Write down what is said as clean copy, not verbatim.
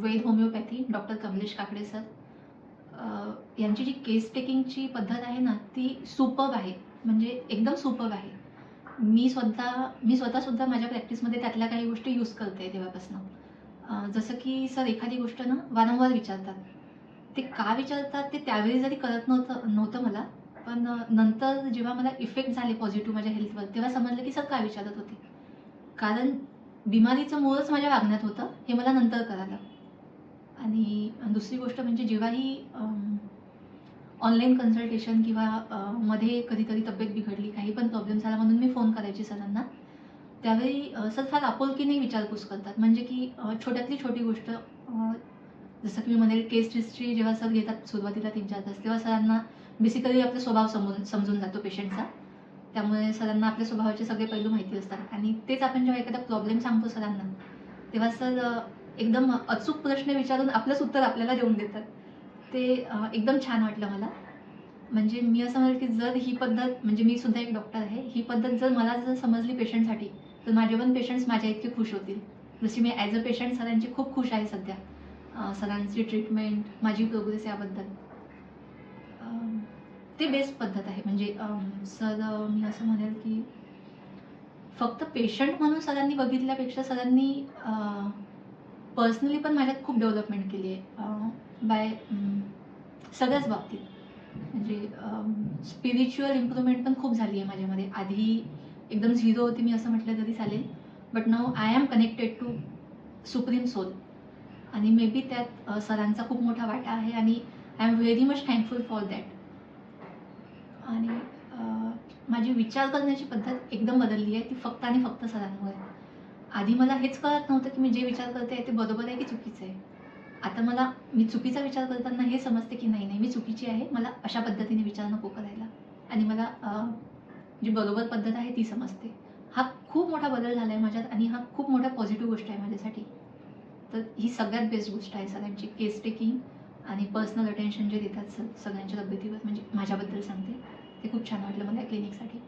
वेद homeopathy doctor Kamlesh Kakade sir. यांची जी केस टेकिंगची पद्धत आहे ना, ती सुपर्ब आहे. म्हणजे एकदम सुपर्ब आहे. मी स्वतःसुद्धा माझ्या प्रॅक्टिसमध्ये त्यातल्या काही गोष्टी यूज करते तेव्हापासून. जसं की सर एखादी गोष्ट ना वारंवार विचारतात. ते का विचारतात ते त्यावेळी जरी कळत नव्हतं मला. पण नंतर जेव्हा मला इफेक्ट झाले पॉझिटिव्ह माझ्या हेल्थवर, तेव्हा समजलं की सर का विचारत होते. कारण बिमारीचं मूळच माझ्या वागण्यात होतं, हे मला नंतर कळालं. आणि दुसरी गोष्ट म्हणजे जेव्हाही ऑनलाईन कन्सल्टेशन किंवा मध्ये कधीतरी तब्येत बिघडली, काही पण प्रॉब्लेम झाला म्हणून मी फोन करायची सरांना. त्यावेळी सर फार आपुलकीने विचारपूस करतात. म्हणजे की छोट्यातली छोटी गोष्ट, जसं की मी म्हणेल केस हिस्ट्री जेव्हा सर घेतात सुरुवातीला 3-4 तास, तेव्हा सरांना बेसिकली आपला स्वभाव समजून जातो पेशंटचा. त्यामुळे सरांना आपल्या स्वभावाचे सगळे पैलू माहिती असतात आणि तेच आपण जेव्हा एखादा प्रॉब्लेम सांगतो सरांना, तेव्हा सर एकदम अचूक प्रश्न विचारून आपलंच उत्तर आपल्याला देऊन देतात. ते एकदम छान वाटलं मला. म्हणजे मी असं म्हणेल की जर ही पद्धत, म्हणजे मी सुद्धा एक डॉक्टर आहे, ही पद्धत जर मला समजली पेशंटसाठी, तर माझे पण पेशंट्स माझ्या इतके खुश होतील. जशी मी ॲज अ पेशंट सरांची खूप खुश आहे सध्या. सरांची ट्रीटमेंट, माझी प्रोग्रेस याबद्दल. ते बेस्ट पद्धत आहे. म्हणजे सर, मी असं म्हणेल की फक्त पेशंट म्हणून सरांनी बघितल्यापेक्षा सरांनी पर्सनली पण माझ्यात खूप डेव्हलपमेंट केली आहे. बाय सगळ्याच बाबतीत. म्हणजे स्पिरिच्युअल इम्प्रूव्हमेंट पण खूप झाली आहे माझ्यामध्ये. आधी एकदम झिरो होती मी असं म्हटलं तरी चालेल. But now I am connected to supreme soul. आणि मे बी त्यात सरांचा खूप मोठा वाटा आहे आणि I am very much thankful for that. आणि माझी विचार करण्याची पद्धत एकदम बदलली आहे, ती फक्त आणि फक्त सरांमुळे. आधी मला हेच कळत नव्हतं की मी जे विचार करते ते बरोबर आहे की चुकीचं आहे. आता मी चुकीचा विचार करताना हे समजते की नाही, मी चुकीची आहे. मला अशा पद्धतीने विचार नको करायला. आणि मला जी बरोबर पद्धत आहे ती समजते. हा खूप मोठा बदल झाला आहे माझ्यात आणि हा खूप मोठा पॉझिटिव्ह गोष्ट आहे माझ्यासाठी. तर ही सगळ्यात बेस्ट गोष्ट आहे सरांची केस टेकिंग आणि पर्सनल अटेन्शन जे देतात सगळ्यांच्या तब्येतीवर, म्हणजे माझ्याबद्दल सांगते. ते खूप छान वाटलं मला या क्लिनिकसाठी.